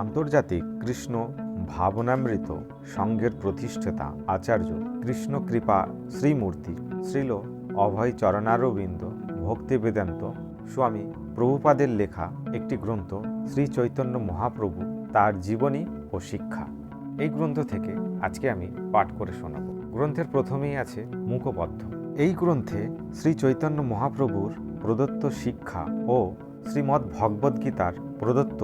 আন্তর্জাতিক কৃষ্ণ ভাবনামৃত সংঘের প্রতিষ্ঠাতা আচার্য কৃষ্ণ কৃপা শ্রীমূর্তি শ্রীল অভয় চরণারবিন্দ ভক্তি বেদান্ত স্বামী প্রভুপাদের লেখা একটি গ্রন্থ শ্রী চৈতন্য মহাপ্রভু তার জীবনী ও শিক্ষা। এই গ্রন্থ থেকে আজকে আমি পাঠ করে শোনাব। গ্রন্থের প্রথমেই আছে মুখপদ্য। এই গ্রন্থে শ্রী চৈতন্য মহাপ্রভুর প্রদত্ত শিক্ষা ও শ্রীমদ্ ভগবদ্গীতার প্রদত্ত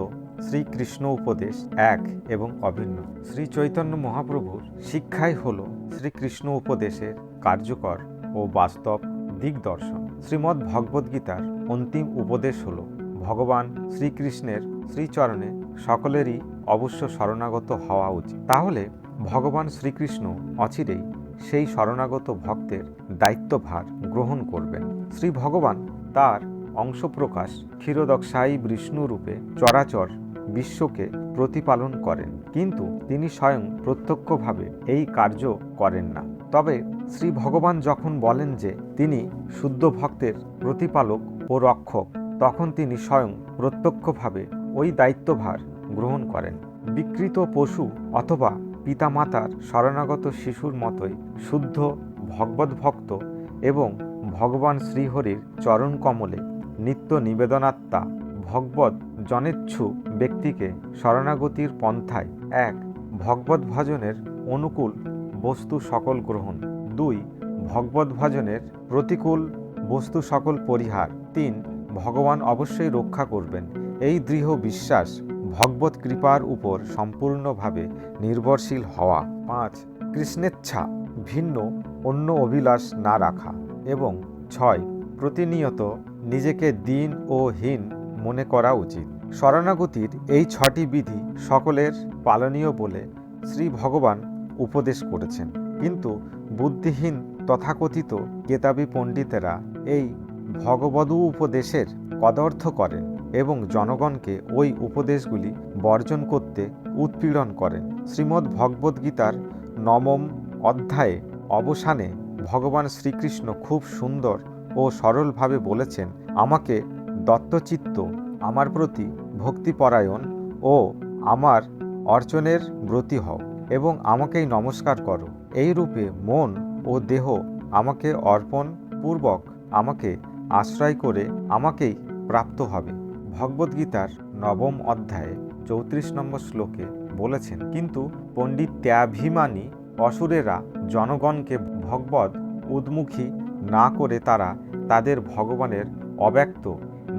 শ্রীকৃষ্ণ উপদেশ এক এবং অভিন্ন। শ্রী চৈতন্য মহাপ্রভুর শিক্ষাই হল শ্রীকৃষ্ণ উপদেশের কার্যকর ও বাস্তব দিগদর্শন। শ্রীমদ্ ভগবদ্গীতার অন্তিম উপদেশ হল ভগবান শ্রীকৃষ্ণের শ্রীচরণে সকলেরই অবশ্য শরণাগত হওয়া উচিত। তাহলে ভগবান শ্রীকৃষ্ণ অচিরেই সেই শরণাগত ভক্তের দায়িত্বভার গ্রহণ করবেন। শ্রী ভগবান তার অংশপ্রকাশ ক্ষীরোদকশায়ী বিষ্ণু রূপে চরাচর বিশ্বকে প্রতিপালন করেন, কিন্তু তিনি স্বয়ং প্রত্যক্ষভাবে এই কার্য করেন না। তবে শ্রী ভগবান যখন বলেন যে তিনি শুদ্ধ ভক্তের প্রতিপালক ও রক্ষক, তখন তিনি স্বয়ং প্রত্যক্ষভাবে ওই দায়িত্বভার গ্রহণ করেন। বিকৃত পশু অথবা পিতামাতার শরণাগত শিশুর মতোই শুদ্ধ ভগবদ্ভক্ত এবং ভগবান শ্রীহরির চরণ কমলে নিত্য নিবেদনাত্মা ভগবৎ জনেচ্ছু ব্যক্তিকে শরণাগতির পন্থায় ১. ভগবৎ ভজনের অনুকূল বস্তু সকল গ্রহণ, ২. ভগবৎ ভজনের প্রতিকূল বস্তু সকল পরিহার, ৩. ভগবান অবশ্যই রক্ষা করবেন এই দৃঢ় বিশ্বাস ভগবৎ কৃপার উপর সম্পূর্ণভাবে নির্ভরশীল হওয়া, ৫. কৃষ্ণেচ্ছা ভিন্ন অন্য অভিলাষ না রাখা এবং ৬. প্রতিনিয়ত নিজেকে দীন ও হীন মনে করা উচিত। শরণাগতির এই ৬টি বিধি সকলের পালনীয় বলে শ্রী ভগবান উপদেশ করেছেন, কিন্তু বুদ্ধিহীন তথাকথিত কেতাবী পণ্ডিতেরা এই ভগবদ্ উপদেশের কদর্থ করেন এবং জনগণকে ওই উপদেশগুলি বর্জন করতে উৎপীড়ন করেন। শ্রীমদ্ ভগবদ্গীতার ৯ম অধ্যায়ে অবসানে ভগবান শ্রীকৃষ্ণ খুব সুন্দর ও সরলভাবে বলেছেন, আমাকে দত্তচিত্ত, আমার প্রতি ভক্তিপরায়ণ ও আমার অর্চনের ব্রতী হও এবং আমাকেই নমস্কার করো। এই রূপে মন ও দেহ আমাকে অর্পণ পূর্বক আমাকে আশ্রয় করে আমাকেই প্রাপ্ত হবে। ভগবদ্গীতার ৯ম অধ্যায়ে ৩৪ নম্বর শ্লোকে বলেছেন, কিন্তু পণ্ডিত্যাভিমানী অসুরেরা জনগণকে ভগবদ্ উন্মুখী না করে তারা তাদের ভগবানের অব্যক্ত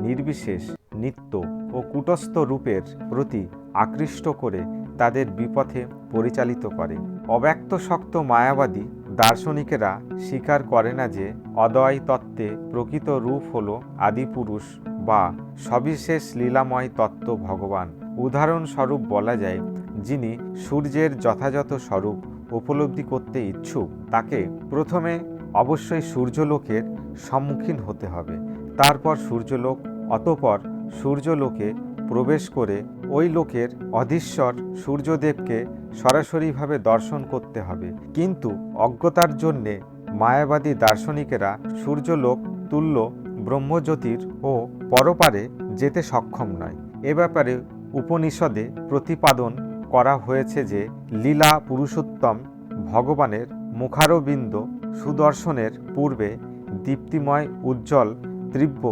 নির্বিশেষ নিত্য ও কূটস্থ রূপের প্রতি আকৃষ্ট করে তাদের বিপথে পরিচালিত করে। অব্যক্ত শক্ত মায়াবাদী দার্শনিকেরা স্বীকার করে না যে অদ্বয় তত্ত্বে প্রকৃত রূপ হল আদিপুরুষ বা সবিশেষ লীলাময় তত্ত্ব ভগবান। উদাহরণস্বরূপ বলা যায়, যিনি সূর্যের যথাযথ স্বরূপ উপলব্ধি করতে ইচ্ছুক তাকে প্রথমে অবশ্যই সূর্যলোকের সম্মুখীন হতে হবে, তারপর সূর্যলোক, অতঃপর সূর্যলোকে প্রবেশ করে ওই লোকের অধীশ্বর সূর্যদেবকে সরাসরিভাবে দর্শন করতে হবে। কিন্তু অজ্ঞতার জন্যে মায়াবাদী দার্শনিকেরা সূর্যলোক তুল্য ব্রহ্মজ্যোতির ও পরপারে যেতে সক্ষম নয়। এ ব্যাপারে উপনিষদে প্রতিপাদন করা হয়েছে যে লীলা পুরুষোত্তম ভগবানের মুখারবিন্দ সুদর্শনের পূর্বে দীপ্তিময় উজ্জ্বল তীব্র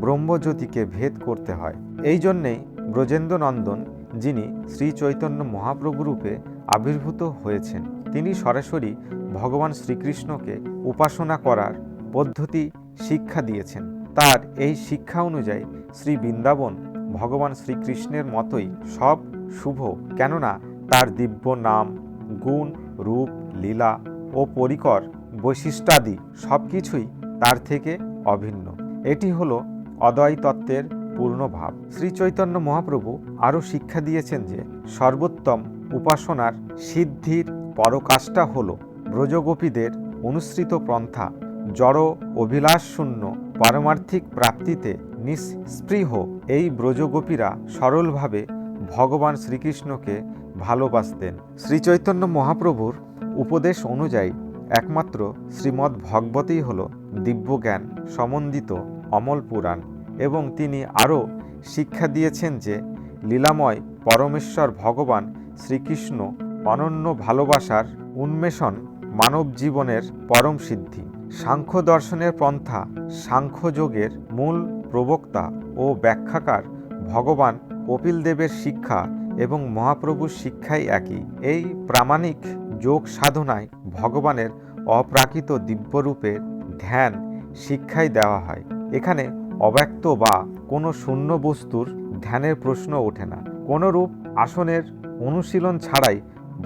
ব্রহ্মজ্যোতিকে ভেদ করতে হয়। এই জন্যেই ব্রজেন্দ্রনন্দন, যিনি শ্রী চৈতন্য মহাপ্রভু রূপে আবির্ভূত হয়েছেন, তিনি সরাসরি ভগবান শ্রীকৃষ্ণকে উপাসনা করার পদ্ধতি শিক্ষা দিয়েছেন। তার এই শিক্ষা অনুযায়ী শ্রী বৃন্দাবন ভগবান শ্রীকৃষ্ণের মতোই সব শুভ, কেননা তার দিব্য নাম, গুণ, রূপ, লীলা ও পরিকর বৈশিষ্ট্যাদি সব কিছুই তার থেকে অভিন্ন। এটি হলো অদ্বয় তত্ত্বের পূর্ণ ভাব। শ্রী চৈতন্য মহাপ্রভু আরও শিক্ষা দিয়েছেন যে সর্বোত্তম উপাসনার সিদ্ধির পরকাষ্ঠা হল ব্রজগোপীদের অনুসৃত পন্থা। জড় অভিলাষশূন্য পারমার্থিক প্রাপ্তিতে নিঃস্পৃহ এই ব্রজগোপীরা সরলভাবে ভগবান শ্রীকৃষ্ণকে ভালোবাসতেন। শ্রী চৈতন্য মহাপ্রভুর উপদেশ অনুযায়ী একমাত্র শ্রীমদ্ ভগবতই হল দিব্যজ্ঞান সমন্বিত অমল পুরাণ, এবং তিনি আরও শিক্ষা দিয়েছেন যে লীলাময় পরমেশ্বর ভগবান শ্রীকৃষ্ণ অনন্য ভালোবাসার উন্মেষণ মানব জীবনের পরম সিদ্ধি। সাংখ্য দর্শনের পন্থা সাংখ্যযোগের মূল প্রবক্তা ও ব্যাখ্যাকার ভগবান কপিল দেবের শিক্ষা এবং মহাপ্রভুর শিক্ষাই একই। এই প্রামাণিক যোগ সাধনায় ভগবানের অপ্রাকৃত দিব্যরূপের ধ্যান শিক্ষাই দেওয়া হয়। এখানে অব্যক্ত বা কোনো শূন্য বস্তুর ধ্যানের প্রশ্ন ওঠে না। কোনরূপ আসনের অনুশীলন ছাড়াই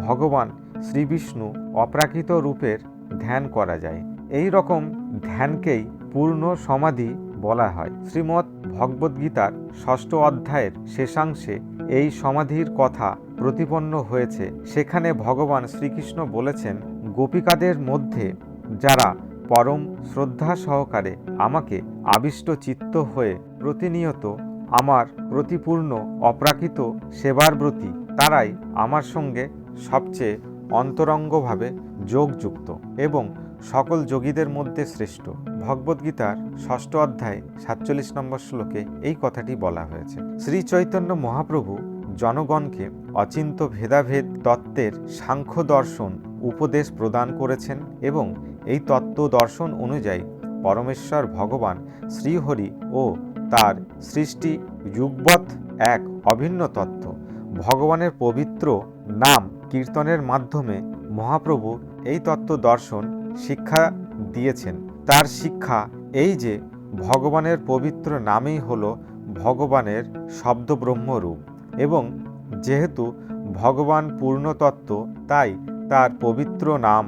ভগবান শ্রীবিষ্ণু অপ্রাকৃত রূপের ধ্যান করা যায়। এই রকম ধ্যানকেই পূর্ণ সমাধি বলা হয়। শ্রীমদ্ ভগবদ্গীতার ৬ষ্ঠ অধ্যায়ের শেষাংশে এই সমাধির কথা প্রতিপন্ন হয়েছে। সেখানে ভগবান শ্রীকৃষ্ণ বলেছেন, গোপিকাদের মধ্যে যারা পরম শ্রদ্ধা সহকারে আমাকে আবিষ্ট চিত্ত হয়ে প্রতিনিয়ত আমার প্রতিপূর্ণ অপ্রাকৃত সেবার ব্রতী, তারাই আমার সঙ্গে সবচেয়ে অন্তরঙ্গভাবে যোগযুক্ত এবং সকল যোগীদের মধ্যে শ্রেষ্ঠ। ভগবদ্গীতার ৬ষ্ঠ অধ্যায় ৪৭ নম্বর শ্লোকে এই কথাটি বলা হয়েছে। শ্রী চৈতন্য মহাপ্রভু জনগণকে অচিন্ত ভেদাভেদ তত্ত্বের সাংখ্য দর্শন উপদেশ প্রদান করেছেন এবং এই তত্ত্ব দর্শন অনুযায়ী পরমেশ্বর ভগবান শ্রীহরি ও তার সৃষ্টি যুগবৎ এক অভিন্ন তত্ত্ব। ভগবানের পবিত্র নাম কীর্তনের মাধ্যমে মহাপ্রভু এই তত্ত্ব দর্শন শিক্ষা দিয়েছেন। তার শিক্ষা এই যে ভগবানের পবিত্র নামই হল ভগবানের শব্দ ব্রহ্মরূপ এবং যেহেতু ভগবান পূর্ণতত্ত্ব, তাই তার পবিত্র নাম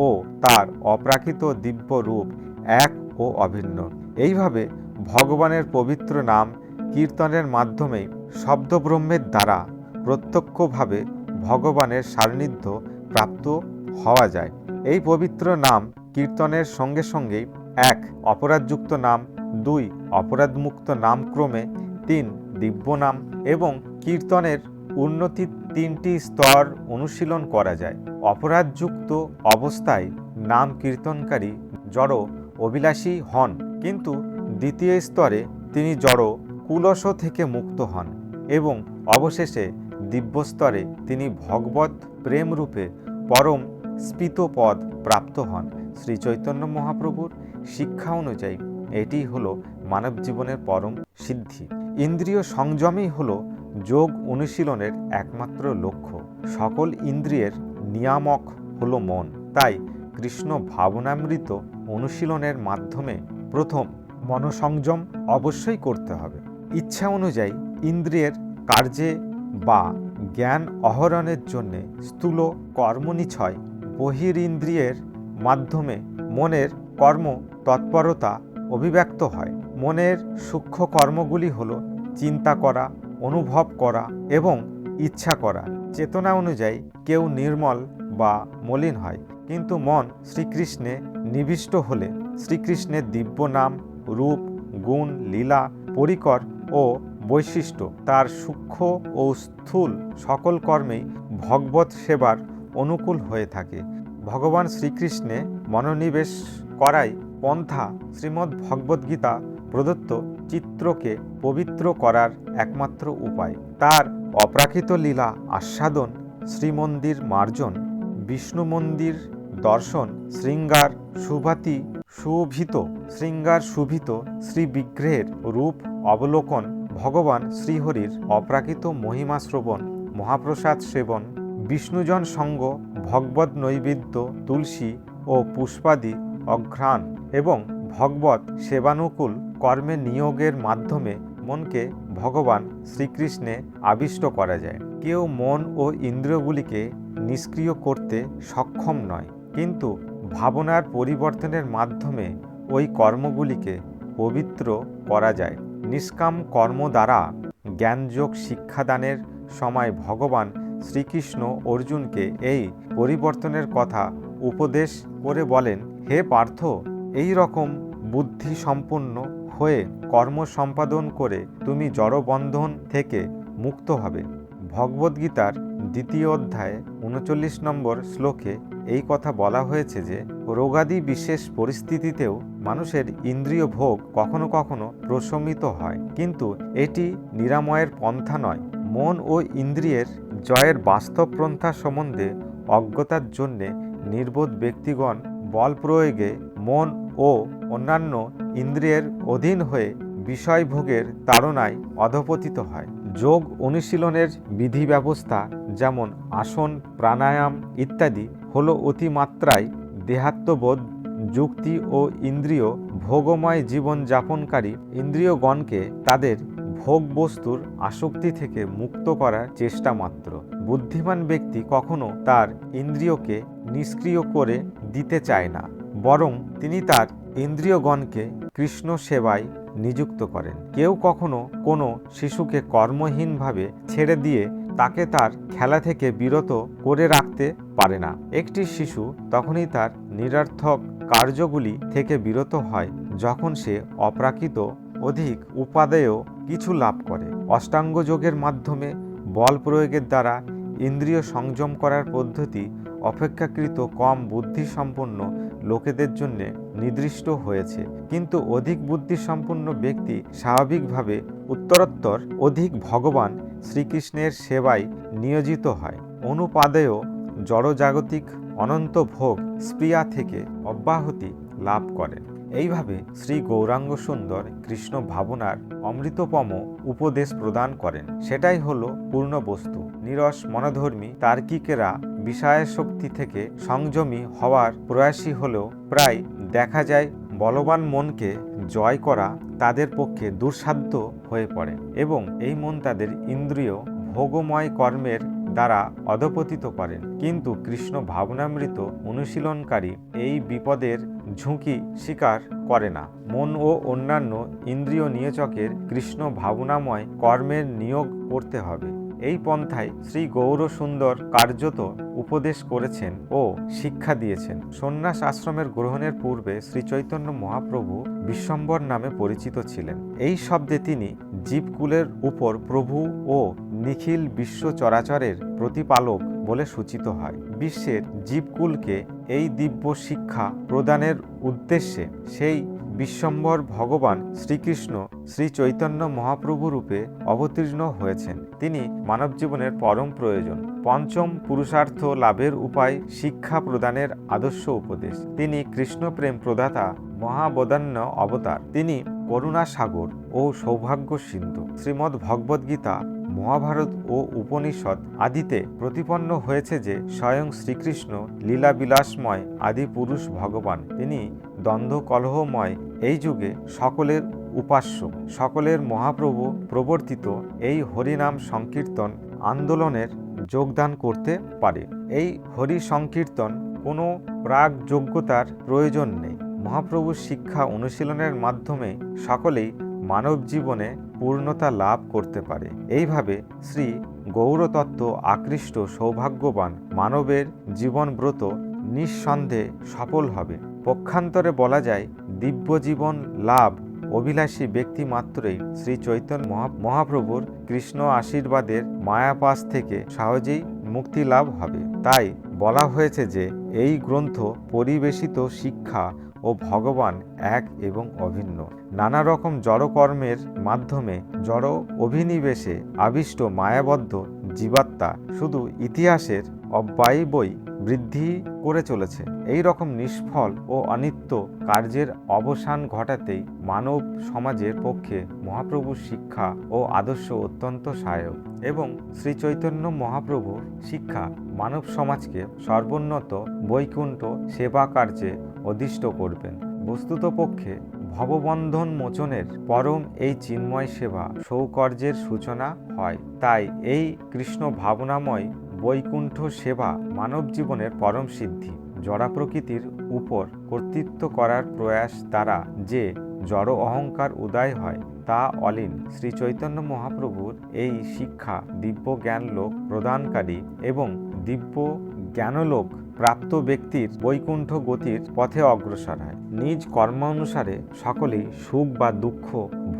ও তার অপ্রাকৃত দিব্য রূপ এক ও অভিন্ন। এইভাবে ভগবানের পবিত্র নাম কীর্তনের মাধ্যমে শব্দব্রহ্মের দ্বারা প্রত্যক্ষভাবে ভগবানের সান্নিধ্য প্রাপ্ত হওয়া যায়। এই পবিত্র নাম কীর্তনের সঙ্গে সঙ্গেই ১. অপরাধযুক্ত নাম, ২. অপরাধমুক্ত নাম ক্রমে, ৩. দিব্য নাম এবং কীর্তনের উন্নতির ৩টি স্তর অনুশীলন করা যায়। অপরাধযুক্ত অবস্থায় নাম কীর্তনকারী জড় অভিলাষী হন, কিন্তু দ্বিতীয় স্তরে তিনি জড় কুলস থেকে মুক্ত হন এবং অবশেষে দিব্যস্তরে তিনি ভগবৎ প্রেমরূপে পরম স্ফীত পদ প্রাপ্ত হন। শ্রী চৈতন্য মহাপ্রভুর শিক্ষা অনুযায়ী এটি হলো মানব জীবনের পরম সিদ্ধি। ইন্দ্রিয় সংযমই হলো যোগ অনুশীলনের একমাত্র লক্ষ্য। সকল ইন্দ্রিয়ের নিয়ামক হলো মন। তাই কৃষ্ণ ভাবনামৃত অনুশীলনের মাধ্যমে প্রথম মনসংযম অবশ্যই করতে হবে। ইচ্ছা অনুযায়ী ইন্দ্রিয়ের কার্যে বা জ্ঞান আহরণের জন্য স্থূল কর্মনিছয় বহিরিন্দ্রিয়ের মাধ্যমে মনের কর্ম তৎপরতা অভিব্যক্ত হয়। মনের সূক্ষ্ম কর্মগুলি হল চিন্তা করা, অনুভব করা এবং ইচ্ছা করা। চেতনা অনুযায়ী কেউ নির্মল বা মলিন হয়, কিন্তু মন শ্রীকৃষ্ণে নিবিষ্ট হলে শ্রীকৃষ্ণের দিব্য নাম, রূপ, গুণ, লীলা, পরিকর ও বৈশিষ্ট্য, তার সূক্ষ্ম ও স্থূল সকল কর্মেই ভগবৎ সেবার অনুকূল হয়ে থাকে। ভগবান শ্রীকৃষ্ণে মনোনিবেশ করাই পন্থা শ্রীমদ্ ভগবদ্গীতা প্রদত্ত চিত্রকে পবিত্র করার একমাত্র উপায়। তার অপ্রাকৃত লীলা আস্বাদন, শ্রীমন্দির মার্জন, বিষ্ণু মন্দির দর্শন, শৃঙ্গার শোভিত শ্রীবিগ্রহের রূপ অবলোকন, ভগবান শ্রীহরির অপ্রাকৃত মহিমা শ্রবণ, মহাপ্রসাদ সেবন, বিষ্ণুজন সঙ্গ, ভগবৎ নৈবেদ্য, তুলসী ও পুষ্পাদি অঘ্রাণ এবং ভগবৎ সেবানুকূল কর্মে নিয়োগের মাধ্যমে মনকে ভগবান শ্রীকৃষ্ণে আবিষ্ট করা যায়। কেউ মন ও ইন্দ্রিয়গুলিকে নিষ্ক্রিয় করতে সক্ষম নয়, কিন্তু ভাবনার পরিবর্তনের মাধ্যমে ওই কর্মগুলিকে পবিত্র করা যায়। নিষ্কাম কর্ম দ্বারা জ্ঞানযোগ শিক্ষাদানের সময় ভগবান শ্রীকৃষ্ণ অর্জুনকে এই পরিবর্তনের কথা উপদেশ করে বলেন, হে পার্থ, এই রকম বুদ্ধি সম্পন্ন হয়ে কর্ম সম্পাদন করে তুমি জড়বন্ধন থেকে মুক্ত হবে। ভগবদ্গীতার ২য় অধ্যায়ে ৩৯ নম্বর শ্লোকে এই কথা বলা হয়েছে যে রোগাদি বিশেষ পরিস্থিতিতেও মানুষের ইন্দ্রিয় ভোগ কখনো কখনো প্রশমিত হয়, কিন্তু এটি নিরাময়ের পন্থা নয়। মন ও ইন্দ্রিয়ের জয়ের বাস্তব পন্থা সম্বন্ধে অজ্ঞতার জন্যে নির্বোধ ব্যক্তিগণ বল প্রয়োগে মন ও অন্যান্য ইন্দ্রিয়ের অধীন হয়ে বিষয়ভোগের তাড়নায় অধপতিত হয়। যোগ অনুশীলনের বিধি ব্যবস্থা যেমন আসন, প্রাণায়াম ইত্যাদি হলো অতিমাত্রায় দেহাত্মবোধ যুক্তি ও ইন্দ্রিয় ভোগময় জীবন যাপনকারী ইন্দ্রিয়গণকে তাদের ভোগ বস্তুর আসক্তি থেকে মুক্ত করার চেষ্টা মাত্র। বুদ্ধিমান ব্যক্তি কখনো তার ইন্দ্রিয়কে নিষ্ক্রিয় করে দিতে চায় না, বরং তিনি তার ইন্দ্রিয়গণকে কৃষ্ণ সেবায় নিযুক্ত করেন। কেউ কখনো কোনো শিশুকে কর্মহীনভাবে ছেড়ে দিয়ে তাকে তার খেলা থেকে বিরত করে রাখতে পারে না। একটি শিশু তখনই তার নিরর্থক কার্যগুলি থেকে বিরত হয় যখন সে অপ্রাকৃত অধিক উপাদেয় কিছু লাভ করে। অষ্টাঙ্গ যোগের মাধ্যমে বল প্রয়োগের দ্বারা ইন্দ্রিয় সংযম করার পদ্ধতি অপেক্ষাকৃত কম বুদ্ধিসম্পন্ন লোকেদের জন্য নির্দিষ্ট হয়েছে, কিন্তু অধিক বুদ্ধিসম্পন্ন ব্যক্তি স্বাভাবিকভাবে উত্তরোত্তর অধিক ভগবান শ্রীকৃষ্ণের সেবায় নিয়োজিত হয়। অনুপাদেয় জড়জাগতিক অনন্ত ভোগ স্পৃহা থেকে অব্যাহতি লাভ করেন। এইভাবে শ্রী গৌরাঙ্গ সুন্দর কৃষ্ণ ভাবনার অমৃতপম উপদেশ প্রদান করেন। সেটাই হলো পূর্ণ বস্তু। নিরস মনোধর্মী তার্কিকেরা বিষয়াসক্তি থেকে সংযমী হওয়ার প্রয়াসী হলেও প্রায় দেখা যায় বলবান মনকে জয় করা তাদের পক্ষে দুঃসাধ্য হয়ে পড়ে এবং এই মন তাদের ইন্দ্রিয় ভোগময় কর্মের দ্বারা অধপতিত করেন। কিন্তু কৃষ্ণ ভাবনামৃত অনুশীলনকারী এই বিপদের ঝুঁকি স্বীকার করে না। মন ও অন্যান্য ইন্দ্রিয় নিয়োচকের কৃষ্ণ ভাবনাময় কর্মের নিয়োগ করতে হবে। এই পন্থায় শ্রী গৌর সুন্দর কার্যত উপদেশ করেছেন ও শিক্ষা দিয়েছেন। সন্ন্যাস আশ্রমের গ্রহণের পূর্বে শ্রী চৈতন্য মহাপ্রভু বিশ্বম্বর নামে পরিচিত ছিলেন। এই শব্দে তিনি জীবকুলের উপর প্রভু ও নিখিল বিশ্ব চরাচরের প্রতিপালক বলে সূচিত হয়। বিশ্বের জীবকুলকে এই দিব্য শিক্ষা প্রদানের উদ্দেশ্যে সেই বিশ্বম্বর ভগবান শ্রীকৃষ্ণ শ্রী চৈতন্য মহাপ্রভু রূপে অবতীর্ণ হয়েছেন। তিনি মানব জীবনের পরম প্রয়োজন, পঞ্চম পুরুষার্থ লাভের উপায় শিক্ষা প্রদানের আদর্শ উপদেশ। তিনি কৃষ্ণ প্রেম প্রদাতা, মহাবদান্য অবতার। তিনি করুণা সাগর ও সৌভাগ্য সিন্ধু। শ্রীমদ্ ভগবদ্গীতা, মহাভারত ও উপনিষদ আদিতে প্রতিপন্ন হয়েছে যে স্বয়ং শ্রীকৃষ্ণ লীলাবিলাসময় আদি পুরুষ ভগবান। তিনি দ্বন্দ্ব কলহময় এই যুগে সকলের উপাস্য, সকলের মহাপ্রভু প্রবর্তিত এই হরিনাম সংকীর্তন আন্দোলনের যোগদান করতে পারে। এই হরি সংকীর্তন কোনো প্রাক যোগ্যতার প্রয়োজন নেই। মহাপ্রভুর শিক্ষা অনুশীলনের মাধ্যমে সকলেই মানব জীবনে পূর্ণতা লাভ করতে পারে। এইভাবে শ্রী গৌরতত্ত্ব আকৃষ্ট সৌভাগ্যবান মানবের জীবনব্রত নিঃসন্দেহে সফল হবে। পক্ষান্তরে বলা যায়, দিব্য জীবন লাভ অভিলাষী ব্যক্তি মাত্রই শ্রী চৈতন্য মহাপ্রভুর কৃষ্ণ আশীর্বাদের মায়াপাশ থেকে সহজেই মুক্তি লাভ হবে। তাই বলা হয়েছে যে এই গ্রন্থ পরিবেশিত শিক্ষা ও ভগবান এক এবং অভিন্ন। নানা রকম জড়কর্মের মাধ্যমে জড় অভিনিবেশে আবিষ্ট মায়াবদ্ধ জীবাত্মা শুধু ইতিহাসের অব্যয়বই বৃদ্ধি করে চলেছে। এই রকম নিষ্ফল ও অনিত্য কার্যের অবসান ঘটাতেই মানব সমাজের পক্ষে মহাপ্রভুর শিক্ষা ও আদর্শ অত্যন্ত সহায়ক এবং শ্রী চৈতন্য মহাপ্রভুর শিক্ষা মানব সমাজকে সর্বোন্নত বৈকুণ্ঠ সেবা কার্যে অধিষ্ঠ করবেন। বস্তুতপক্ষে ভববন্ধন মোচনের পরম এই চিন্ময় সেবা সৌকর্যের সূচনা হয়। তাই এই কৃষ্ণ ভাবনাময় বৈকুণ্ঠ সেবা মানব জীবনের পরম সিদ্ধি। জড়া প্রকৃতির উপর কর্তৃত্ব করার প্রয়াস দ্বারা যে জড় অহংকার উদয় হয় তা অলীন। শ্রী চৈতন্য মহাপ্রভুর এই শিক্ষা দিব্য জ্ঞানলোক প্রদানকারী এবং দিব্য জ্ঞানলোক প্রাপ্ত ব্যক্তির বৈকুণ্ঠ গতির পথে অগ্রসর হয়। নিজ কর্মানুসারে সকলেই সুখ বা দুঃখ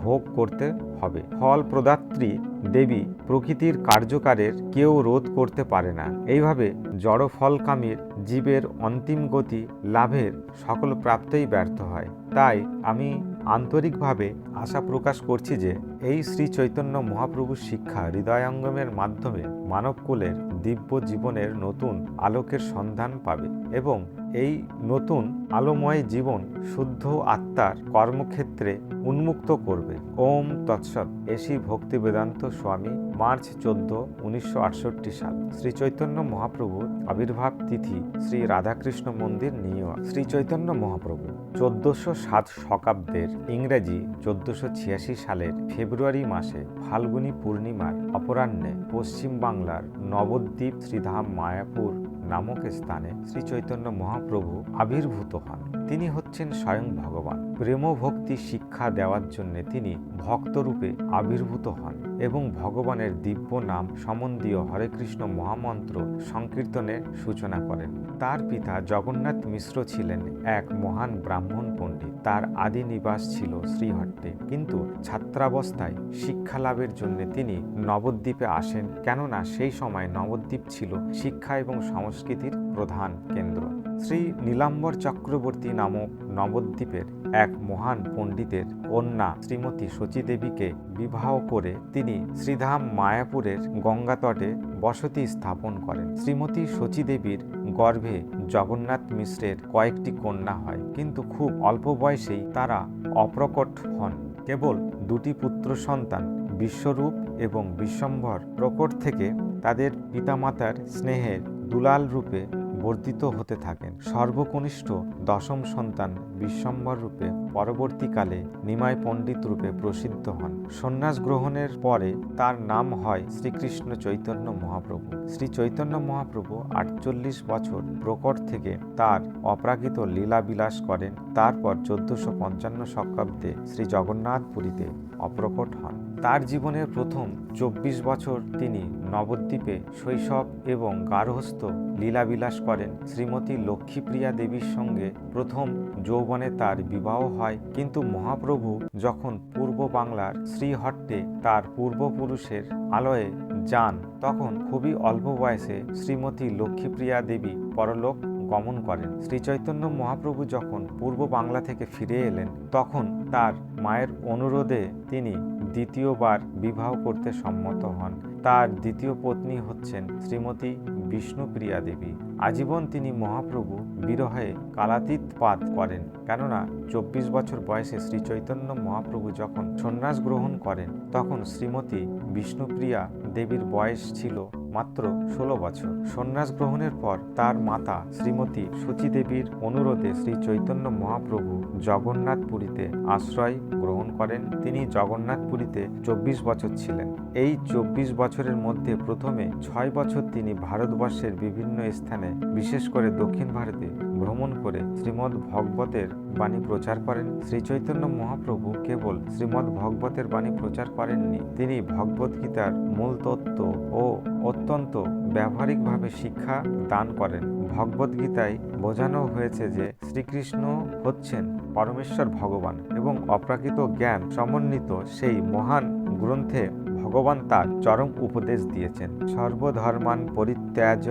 ভোগ করতে হবে। ফল প্রদাত্রী দেবী প্রকৃতির কার্যকারের কেউ রোধ করতে পারে না। এইভাবে জড় ফলকামীর জীবের অন্তিম গতি লাভের সকল প্রাপ্তই ব্যর্থ হয়। তাই আমি আন্তরিকভাবে আশা প্রকাশ করছি যে এই শ্রী চৈতন্য মহাপ্রভুর শিক্ষা হৃদয়ঙ্গমের মাধ্যমে মানবকুলের দিব্য জীবনের নতুন আলোকের সন্ধান পাবে এবং এই নতুন আলোময় জীবন শুদ্ধ আত্মার কর্মক্ষেত্রে উন্মুক্ত করবে। ওম তৎসৎ। এসি ভক্তি বেদান্ত স্বামী, মার্চ 14, 1968 সাল। শ্রী চৈতন্য মহাপ্রভুর আবির্ভাব তিথি শ্রী রাধাকৃষ্ণ মন্দির, নিউ ইয়র্ক। শ্রী চৈতন্য মহাপ্রভু 1407 শকাব্দের ইংরেজি 1486 সালের ফেব্রুয়ারি মাসে ফাল্গুনী পূর্ণিমার অপরাহ্নে পশ্চিম বাংলার নবদ্বীপ শ্রীধাম মায়াপুর নামক স্থানে শ্রী চৈতন্য মহাপ্রভু আবির্ভূত হন। তিনি হচ্ছেন স্বয়ং ভগবান। প্রেম ভক্তি শিক্ষা দেওয়ার জন্য তিনি ভক্তরূপে আবির্ভূত হন এবং ভগবানের দিব্য নাম সম্বন্ধীয় হরে কৃষ্ণ মহামন্ত্র সংকীর্তনের সূচনা করেন। তার পিতা জগন্নাথ মিশ্র ছিলেন এক মহান ব্রাহ্মণ পণ্ডিত। তার আদি নিবাস ছিল শ্রীহট্টে, কিন্তু ছাত্রাবস্থায় শিক্ষা লাভের জন্য তিনি নবদ্বীপে আসেন, কেননা সেই সময় নবদ্বীপ ছিল শিক্ষা এবং সংস্কৃতির প্রধান কেন্দ্র। শ্রী নীলাম্বর চক্রবর্তী নামক নবদ্বীপের এক মহান পণ্ডিতের কন্যা শ্রীমতী শচীদেবীকে বিবাহ করে তিনি শ্রীধাম মায়াপুরের গঙ্গাতটে বসতি স্থাপন করেন। শ্রীমতী শচীদেবীর গর্ভে জগন্নাথ মিশ্রের কয়েকটি কন্যা হয়, কিন্তু খুব অল্প বয়সেই তারা অপ্রকট হন। কেবল দুটি পুত্র সন্তান বিশ্বরূপ এবং বিশ্বম্ভর প্রকট থেকে তাদের পিতামাতার স্নেহের দুলাল রূপে বর্ধিত হতে থাকেন। সর্বকনিষ্ঠ দশম সন্তান বিশ্বম্ভর রূপে পরবর্তীকালে নিমাই পণ্ডিত রূপে প্রসিদ্ধ হন। সন্ন্যাস গ্রহণের পরে তার নাম হয় শ্রীকৃষ্ণ চৈতন্য মহাপ্রভু। শ্রী চৈতন্য মহাপ্রভু 48 বছর প্রকট থেকে তার অপ্রাকৃত লীলা বিলাস করেন। তারপর 1455 শকাব্দে শ্রী জগন্নাথপুরীতে অপ্রকট হন। তার জীবনের প্রথম 24 বছর তিনি নবদ্বীপে শৈশব এবং গার্হস্থ্য লীলাবিলাস করেন। শ্রীমতী লক্ষ্মীপ্রিয়া দেবীর সঙ্গে প্রথম যৌবনে তার বিবাহ হয়, কিন্তু মহাপ্রভু যখন পূর্ব বাংলার শ্রীহট্টে তার পূর্বপুরুষের আলয়ে যান, তখন খুবই অল্প বয়সে শ্রীমতী লক্ষ্মীপ্রিয়া দেবী পরলোক গমন করেন। শ্রী চৈতন্য মহাপ্রভু যখন পূর্ব বাংলা থেকে ফিরে এলেন, তখন তার মায়ের অনুরোধে তিনি দ্বিতীয়বার বিবাহ করতে সম্মত হন। তার দ্বিতীয় পত্নী হচ্ছেন শ্রীমতী বিষ্ণুপ্রিয়া দেবী। আজীবন তিনি মহাপ্রভু বিরহে কালাতীতপাত করেন, কেননা 24 বছর বয়সে শ্রী চৈতন্য মহাপ্রভু যখন সন্ন্যাস গ্রহণ করেন, তখন শ্রীমতী বিষ্ণুপ্রিয়া দেবীর বয়স ছিল মাত্র 16 বছর। সন্ন্যাস গ্রহণের পর তার মাতা শ্রীমতী শচীদেবীর অনুরোধে শ্রী চৈতন্য মহাপ্রভু জগন্নাথপুরীতে আশ্রয় গ্রহণ করেন। তিনি জগন্নাথপুরীতে 24 বছর ছিলেন। এই 24 বছরের মধ্যে প্রথমে 6 বছর তিনি ভারতবর্ষের বিভিন্ন স্থানে, বিশেষ করে দক্ষিণ ভারতে ভ্রমণ করে শ্রীমদ্ ভগবতের বাণী প্রচার করেন। শ্রী চৈতন্য মহাপ্রভু কেবল শ্রীমদ্ ভগবতের বাণী প্রচার করেননি, তিনি ভগবদ্গীতার মূল তত্ত্ব ও অত্যন্ত ব্যবহারিকভাবে শিক্ষা দান করেন। ভগবদ্গীতায় বোঝানো হয়েছে যে শ্রীকৃষ্ণ হচ্ছেন পরমেশ্বর ভগবান এবং অপ্রাকৃত জ্ঞান সমন্বিত সেই মহান গ্রন্থে ভগবান তার চরম উপদেশ দিয়েছেন। সর্বধর্মান পরিত্যাজ্য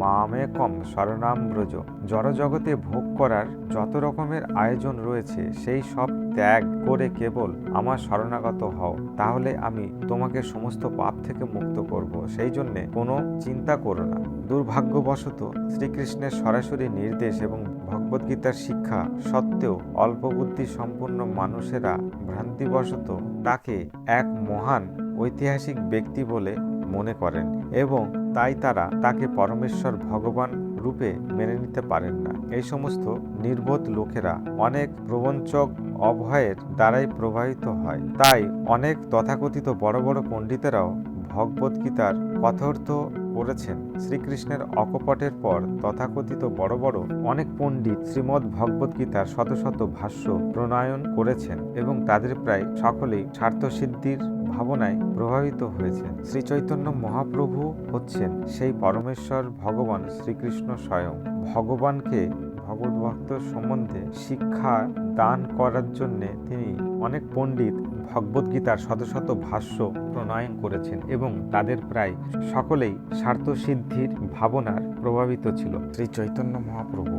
মামেকম শরণাম ব্রজ। জড়জগতে ভোগ করার যত রকমের আয়োজন রয়েছে, সেই সব ত্যাগ করে কেবল আমার শরণাগত হও, তাহলে আমি তোমাকে সমস্ত পাপ থেকে মুক্ত করব। সেই জন্যে কোনো চিন্তা করো না। দুর্ভাগ্যবশত শ্রীকৃষ্ণের সরাসরি নির্দেশ এবং ভগবদ্গীতার শিক্ষা সত্ত্বেও অল্প বুদ্ধি সম্পন্ন মানুষেরা ভ্রান্তিবশত তাকে এক মহান ঐতিহাসিক ব্যক্তি বলে মনে করেন এবং তাই তারা তাকে পরমেশ্বর ভগবান রূপে মেনে নিতে পারেন না। এই সমস্ত নির্বোধ লোকেরা অনেক প্রবঞ্চক অভয়ের দ্বারাই প্রভাবিত হয়। তাই অনেক তথাকথিত বড় বড় পণ্ডিতেরাও ভগবদ্গীতার কথর্থ করেছেন। শ্রীকৃষ্ণের অকপটের পর তথাকথিত বড় বড় অনেক পণ্ডিত শ্রীমদ্ ভগবদ্গীতার শত শত ভাষ্য প্রণয়ন করেছেন এবং তাদের প্রায় সকলেই স্বার্থসিদ্ধির ভাবনায় প্রভাবিত হয়েছে। শ্রী চৈতন্য মহাপ্রভু হচ্ছেন সেই পরমেশ্বর ভগবান শ্রীকৃষ্ণ স্বয়ং। ভগবানকে ভগবদ্ভক্ত সম্বন্ধে শিক্ষা দান করার জন্য তিনি অনেক পণ্ডিত ভগবদ্গীতার শত শত ভাষ্য প্রণয়ন করেছেন এবং তাদের প্রায় সকলেই স্বার্থসিদ্ধির ভাবনার প্রভাবিত ছিল। শ্রী চৈতন্য মহাপ্রভু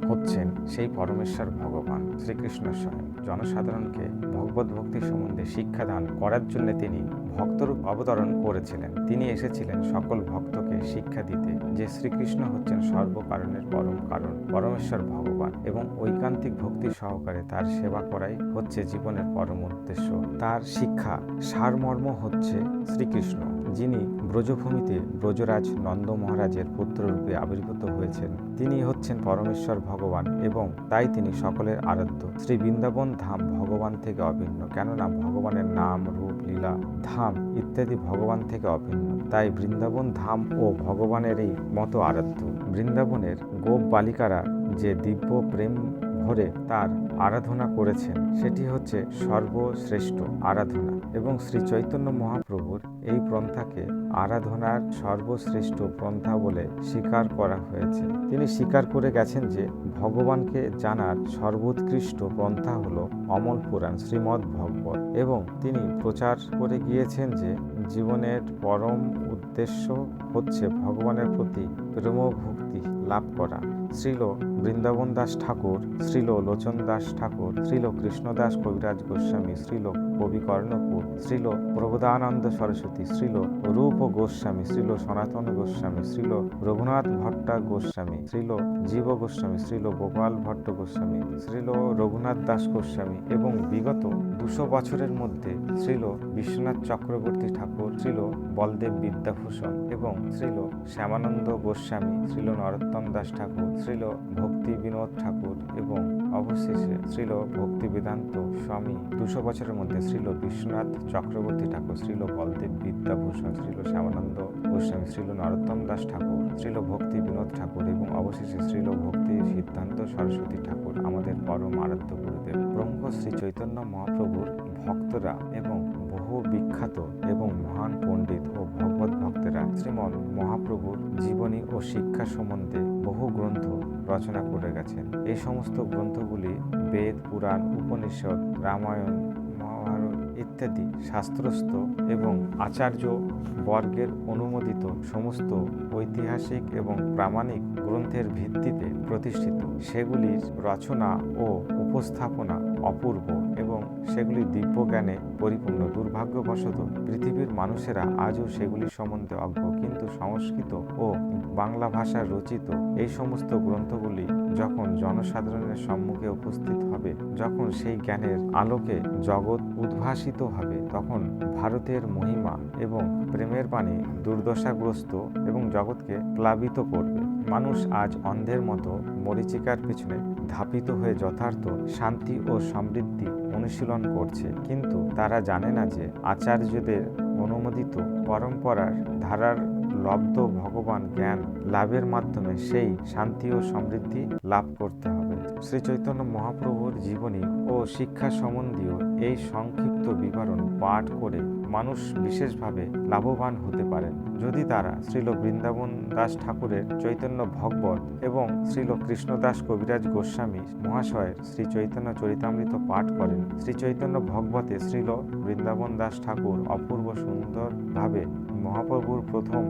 হচ্ছেন সেই পরমেশ্বর ভগবান শ্রীকৃষ্ণ স্বয়ং। জনসাধারণকে ভগবত ভক্তি সম্বন্ধে শিক্ষাদান করার জন্য তিনি ভক্তরূপ অবতরণ করেছিলেন। তিনি এসেছিলেন সকল ভক্তকে শিক্ষা দিতে যে শ্রীকৃষ্ণ হচ্ছেন সর্বকারণের পরম কারণ, পরমেশ্বর ভগবান, এবং ঐকান্তিক ভক্তি সহকারে তার সেবা করাই হচ্ছে জীবনের পরম উদ্দেশ্য। তার শিক্ষা সারমর্ম হচ্ছে শ্রীকৃষ্ণ, যিনি ব্রজভূমিতে ব্রজরাজ নন্দ মহারাজের পুত্ররূপে আবির্ভূত হয়েছেন। তিনি হচ্ছেন পরমেশ্বর ভগবান এবং তাই তিনি সকলের আরাধ্য। শ্রী বৃন্দাবন ধাম ভগবান থেকে অভিন্ন, কেননা ভগবানের নাম, রূপ, লীলা, ধাম ইত্যাদি ভগবান থেকে অভিন্ন। তাই বৃন্দাবন ধাম ও ভগবানেরই মতো আরাধ্য। বৃন্দাবনের গোপ বালিকারা যে দিব্য প্রেম ভরে তার আরাধনা করেছেন সেটি হচ্ছে সর্বশ্রেষ্ঠ আরাধনা, এবং শ্রী চৈতন্য মহাপ্রভুর এই পন্থাকে আরাধনার সর্বশ্রেষ্ঠ পন্থা বলে স্বীকার করা হয়েছে। তিনি স্বীকার করে গেছেন যে ভগবানকে জানার সর্বোৎকৃষ্ট পন্থা হল অমল পুরাণ শ্রীমদ্ ভগবত, এবং তিনি প্রচার করে গিয়েছেন যে জীবনের পরম উদ্দেশ্য হচ্ছে ভগবানের প্রতি প্রেম ভক্তি লাভ করা। শ্রীল বৃন্দাবন দাস ঠাকুর, শ্রীল লোচন দাস ঠাকুর, শ্রীল কৃষ্ণদাস কবিরাজ গোস্বামী, শ্রীল কবি কর্ণপুর, শ্রীল প্রবোধানন্দ সরস্বতী, শ্রীল রূপ গোস্বামী, শ্রীল সনাতন গোস্বামী, শ্রীল রঘুনাথ ভট্ট গোস্বামী, শ্রীল জীব গোস্বামী, শ্রীল গোপাল ভট্ট গোস্বামী, শ্রীল রঘুনাথ দাস গোস্বামী, এবং বিগত 200 বছরের মধ্যে শ্রীল বিশ্বনাথ চক্রবর্তী ঠাকুর, শ্রীল বলদেব বিদ্যাভূষণ, এবং শ্রীল শ্যামানন্দ গোস্বামী, শ্রীল নরোত্তম দাস ঠাকুর, শ্রীল ভক্তি বিনোদ ঠাকুর, এবং অবশেষে শ্রীল ভক্তি বেদান্ত স্বামী। 200 বছরের মধ্যে শ্রীল বিশ্বনাথ চক্রবর্তী ঠাকুর, শ্রীল বলদেব বিদ্যাভূষণ, শ্রীল শ্যামানন্দ গোস্বামী, শ্রীল নরোত্তম দাস ঠাকুর, শ্রীল ভক্তি বিনোদ ঠাকুর, এবং অবশেষে শ্রীল ভক্তি সিদ্ধান্ত সরস্বতী ঠাকুর আমাদের পরম আরাধ্য গুরুদেব। প্রমুখ শ্রী চৈতন্য মহাপ্রভুর ভক্তরা এবং বহু বিখ্যাত এবং মহান পণ্ডিত ও ভগবত ভক্তেরা শ্রীমৎ মহাপ্রভুর জীবনী ও শিক্ষা সম্বন্ধে বহু গ্রন্থ রচনা করে গেছেন। এই সমস্ত গ্রন্থগুলি বেদ, পুরাণ, উপনিষদ, রামায়ণ, মহাভারত ইত্যাদি শাস্ত্রস্থ এবং আচার্য বর্গের অনুমোদিত সমস্ত ঐতিহাসিক এবং প্রামাণিক গ্রন্থের ভিত্তিতে প্রতিষ্ঠিত। সেগুলির রচনা ও উপস্থাপনা অপূর্ব এবং সেগুলি দিব্য জ্ঞানে পরিপূর্ণ। দুর্ভাগ্যবশত পৃথিবীর মানুষেরা আজও সেগুলি সম্বন্ধে অজ্ঞ, কিন্তু সংস্কৃত ও বাংলা ভাষায় রচিত এই সমস্ত গ্রন্থগুলি যখন জনসাধারণের সম্মুখে উপস্থিত হবে, যখন সেই জ্ঞানের আলোকে জগৎ উদ্ভাসিত হবে, তখন ভারতের মহিমা এবং প্রেমের বাণী দুর্দশাগ্রস্ত এবং জগৎকে প্লাবিত করবে। মানুষ আজ অন্ধের মতো মরীচিকার পিছনে ধাপিত হয়ে যথার্থ শান্তি ও সমৃদ্ধি অনুশীলন করছে, কিন্তু তারা জানে না যে আচার্যদের অনুমোদিত পরম্পরার ধারার লব্ধ ভগবান জ্ঞান লাভের মাধ্যমে সেই শান্তি ও সমৃদ্ধি লাভ করতে হবে। শ্রী চৈতন্য মহাপ্রভুর জীবনী ও শিক্ষা সম্বন্ধীয় এই সংক্ষিপ্ত বিবরণ পাঠ করে মানুষ বিশেষভাবে লাভবান হতে পারেন যদি তারা শ্রীল বৃন্দাবন দাস ঠাকুরের চৈতন্য ভগবত এবং শ্রীল কৃষ্ণদাস কবিরাজ গোস্বামী মহাশয়ের শ্রী চৈতন্য চরিতামৃত পাঠ করেন। শ্রী চৈতন্য ভগবতে শ্রীল বৃন্দাবন দাস ঠাকুর অপূর্ব সুন্দরভাবে মহাপ্রভুর প্রথম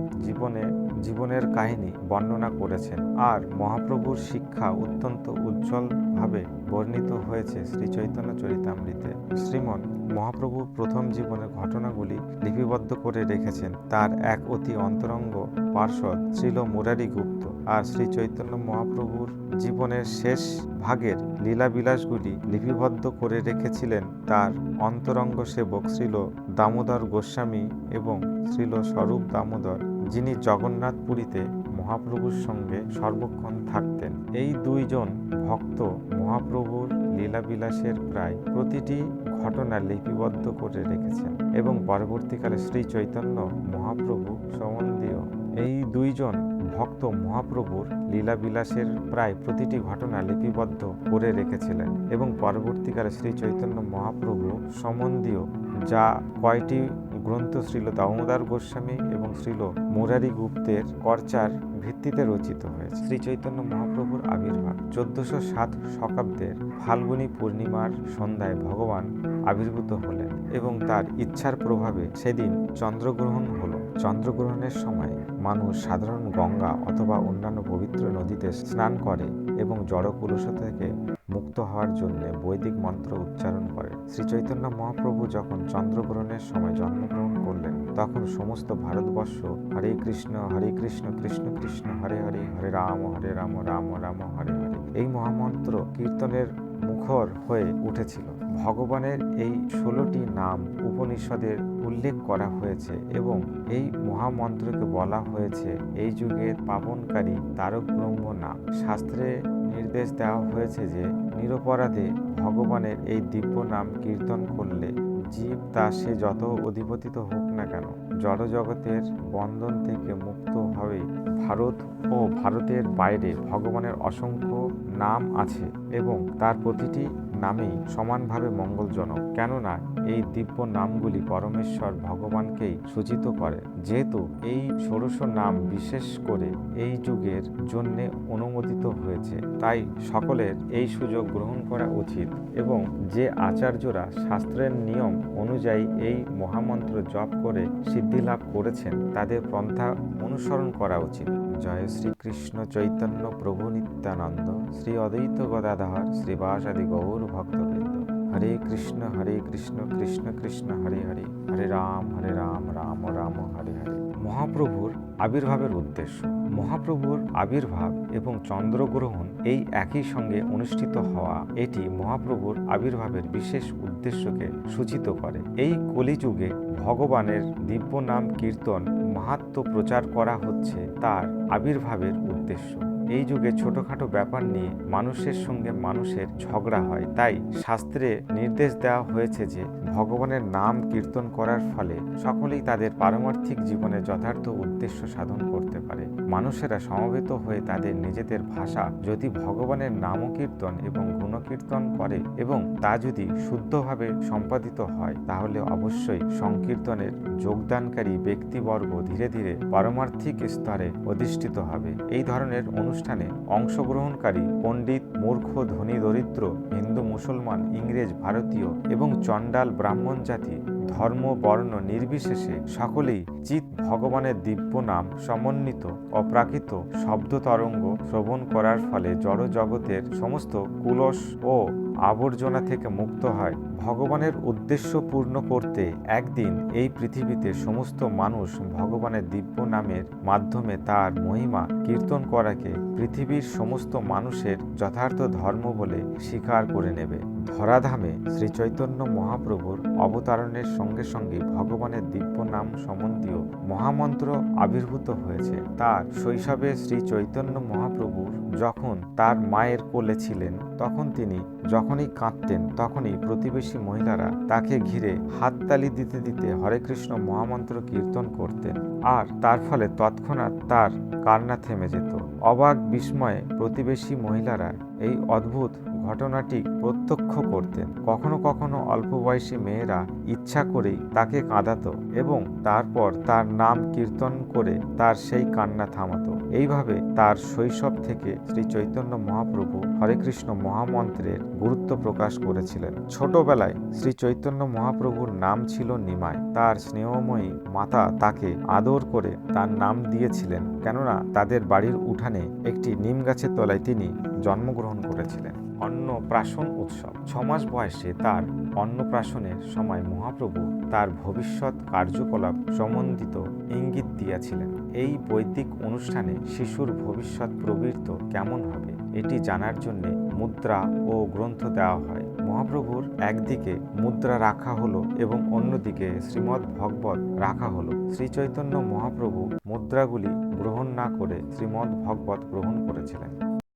জীবনের কাহিনী বর্ণনা করেছেন, আর মহাপ্রভুর শিক্ষা অত্যন্ত উজ্জ্বলভাবে বর্ণিত হয়েছে শ্রী চৈতন্য চরিতামৃতে। শ্রীমন মহাপ্রভু প্রথম জীবনের ঘটনাগুলি লিপিবদ্ধ করে রেখেছেন তার এক অতি অন্তরঙ্গ পার্ষদ শ্রীল মুরারি গুপ্ত, আর শ্রী চৈতন্য মহাপ্রভুর জীবনের শেষ ভাগের লীলাবিলাসগুলি লিপিবদ্ধ করে রেখেছিলেন তার অন্তরঙ্গ সেবক শ্রীল দামোদর গোস্বামী এবং শ্রীল স্বরূপ দামোদর, যিনি জগন্নাথপুরীতে মহাপ্রভুর সঙ্গে সর্বক্ষণ থাকতেন। এই দুইজন ভক্ত মহাপ্রভুর লীলাবিলাসের প্রায় প্রতিটি ঘটনা লিপিবদ্ধ করে রেখেছেন এবং পরবর্তীকালে শ্রী চৈতন্য মহাপ্রভু সম্বন্ধীয় এই দুইজন ভক্ত মহাপ্রভুর লীলাবিলাসের প্রায় প্রতিটি ঘটনা লিপিবদ্ধ করে রেখেছিলেন এবং পরবর্তীকালে শ্রী চৈতন্য মহাপ্রভু সম্বন্ধীয় যা কয়টি গ্রন্থ শ্রীল দামোদর গোস্বামী এবং শ্রীল মুরারি গুপ্তের চর্চার ভিত্তিতে রচিত হয়েছে। শ্রী চৈতন্য মহাপ্রভুর আবির্ভাব 1407 শতাব্দের ফাল্গুনী পূর্ণিমার সন্ধ্যায় ভগবান আবির্ভূত হলেন এবং তার ইচ্ছার প্রভাবে সেদিন চন্দ্রগ্রহণ হলো। চন্দ্রগ্রহণের সময় মানুষ সাধারণ গঙ্গা অথবা অন্যান্য পবিত্র নদীতে স্নান করে এবং জড় কলুষ থেকে মুক্ত হওয়ার জন্য বৈদিক মন্ত্র উচ্চারণ করে। শ্রী চৈতন্য মহাপ্রভু যখন চন্দ্রগ্রহণের সময় জন্মগ্রহণ করলেন, তখন সমস্ত ভারতবর্ষ হরে কৃষ্ণ কৃষ্ণ কৃষ্ণ হরে হরে, হরে রাম রাম রাম হরে হরে এই মহামন্ত্র কীর্তনের মুখর হয়ে উঠেছিল। ভগবানের এই 16টি নাম উপনিষদের উল্লেখ করা হয়েছে এবং এই মহামন্ত্রকে বলা হয়েছে এই যুগের পাবনকারী তারক ব্রহ্ম নাম। শাস্ত্রে নির্দেশ দেওয়া হয়েছে যে নিরপরাধে ভগবানের এই দিব্য নাম কীর্তন করলে জীব তা সে যত অধিপতিত হোক না কেন জড় জগতের বন্ধন থেকে মুক্ত হবে। ভারত ও ভারতের বাইরে ভগবানের অসংখ্য নাম আছে এবং তার প্রতিটি নামেই সমানভাবে মঙ্গলজনক, কেননা এই দিব্য নামগুলি পরমেশ্বর ভগবানকেই সূচিত করে। যেহেতু এই 16 নাম বিশেষ করে এই যুগের জন্যে অনুমোদিত হয়েছে, তাই সকলের এই সুযোগ গ্রহণ করা উচিত এবং যে আচার্যরা শাস্ত্রের নিয়ম অনুযায়ী এই মহামন্ত্র জপ করে সিদ্ধি লাভ করেছেন তাদের পন্থা অনুসরণ করা উচিত। জয় শ্রীকৃষ্ণ চৈতন্য প্রভু নিত্যানন্দ, শ্রী অদ্বৈত গদাধর শ্রীবাসাদি গৌর ভক্তবৃন্দ। হরে কৃষ্ণ কৃষ্ণ কৃষ্ণ হরে হরে, হরে রাম রাম রাম হরে হরে। মহাপ্রভুর আবির্ভাবের উদ্দেশ্য। মহাপ্রভুর আবির্ভাব এবং চন্দ্রগ্রহণ এই একই সঙ্গে অনুষ্ঠিত হওয়া এটি মহাপ্রভুর আবির্ভাবের বিশেষ উদ্দেশ্যকে সূচিত করে। এই কলিযুগে ভগবানের দিব্য নাম কীর্তন মাহাত্ম্য প্রচার করা হচ্ছে তার আবির্ভাবের উদ্দেশ্য। এই যুগে ছোটখাটো ব্যাপার নিয়ে মানুষের সঙ্গে মানুষের ঝগড়া হয়, তাই শাস্ত্রে নির্দেশ দেওয়া হয়েছে যে ভগবানের নাম কীর্তন করার ফলে সকলেই তাদের পারমার্থিক জীবনে যথার্থ উদ্দেশ্য সাধন করতে পারে। মানুষেরা সমবেত হয়ে তাদের নিজেদের ভাষা যদি ভগবানের নাম কীর্তন এবং গুণকীর্তন করে এবং তা যদি শুদ্ধভাবে সম্পাদিত হয়, তাহলে অবশ্যই সংকীর্তনের যোগদানকারী ব্যক্তিবর্গ ধীরে ধীরে পারমার্থিক স্তরে অধিষ্ঠিত হবে। এই ধরনের অনুষ্ঠানে অংশগ্রহণকারী পণ্ডিত, মূর্খ, ধনী, দরিদ্র, হিন্দু, মুসলমান, ইংরেজ, ভারতীয় এবং চণ্ডাল, ব্রাহ্মণ জাতি, ধর্ম, বর্ণ নির্বিশেষে সকলেই চিৎ ভগবানের দিব্য নাম সমন্বিত অপ্রাকৃত শব্দ তরঙ্গ শ্রবণ করার ফলে জড় জগতের সমস্ত কুলস ও আবর্জনা থেকে মুক্ত হয়। ভগবানের উদ্দেশ্য পূর্ণ করতে একদিন এই পৃথিবীতে সমস্ত মানুষ ভগবানের দিব্য নামের মাধ্যমে তার মহিমা কীর্তন করাকে পৃথিবীর সমস্ত মানুষের যথার্থ ধর্ম বলে স্বীকার করে নেবে। ধরাধামে শ্রী চৈতন্য মহাপ্রভুর অবতারণের সঙ্গে সঙ্গে ভগবানের দিব্য নাম সম্বন্ধীয় মহামন্ত্র আবির্ভূত হয়েছে। তার শৈশবে শ্রী চৈতন্য মহাপ্রভুর যখন তার মায়ের কোলে ছিলেন, তখন তিনি যখনই কাঁদতেন তখনই প্রতিবেশী মহিলারা তাকে ঘিরে হাততালি দিতে দিতে হরে কৃষ্ণ মহামন্ত্র কীর্তন করতেন, আর তার ফলে তৎক্ষণাৎ তার কান্না থেমে যেত। অবাক বিস্ময়ে প্রতিবেশী মহিলারা এই অদ্ভুত ঘটনাটি প্রত্যক্ষ করতেন। কখনো কখনো অল্প বয়সী মেয়েরা ইচ্ছা করেই তাকে কাঁদাতো এবং তারপর তার নাম কীর্তন করে তার সেই কান্না থামাতো। এইভাবে তার শৈশব থেকে শ্রী চৈতন্য মহাপ্রভু হরে কৃষ্ণ মহামন্ত্রের গুরুত্ব প্রকাশ করেছিলেন। ছোটবেলায় শ্রী চৈতন্য মহাপ্রভুর নাম ছিল নিমাই। তার স্নেহময়ী মাতা তাকে আদর করে তার নাম দিয়েছিলেন, কেননা তাদের বাড়ির উঠানে একটি নিম গাছের তলায় তিনি জন্মগ্রহণ করেছিলেন। অন্নপ্রাশন উৎসব। 6 মাস বয়সে তার অন্নপ্রাশনের সময় মহাপ্রভু তার ভবিষ্যৎ কার্যকলাপ সম্বন্ধিত ইঙ্গিত দিয়েছিলেন। এই বৈদিক অনুষ্ঠানে শিশুর ভবিষ্যৎ প্রবৃত্ত কেমন হবে এটি জানার জন্য মুদ্রা ও গ্রন্থ দেওয়া হয়। মহাপ্রভুর একদিকে মুদ্রা রাখা হলো এবং অন্যদিকে শ্রীমদ্ ভগবত রাখা হলো। শ্রী চৈতন্য মহাপ্রভু মুদ্রাগুলি গ্রহণ না করে শ্রীমদ্ ভগবত গ্রহণ করেছিলেন।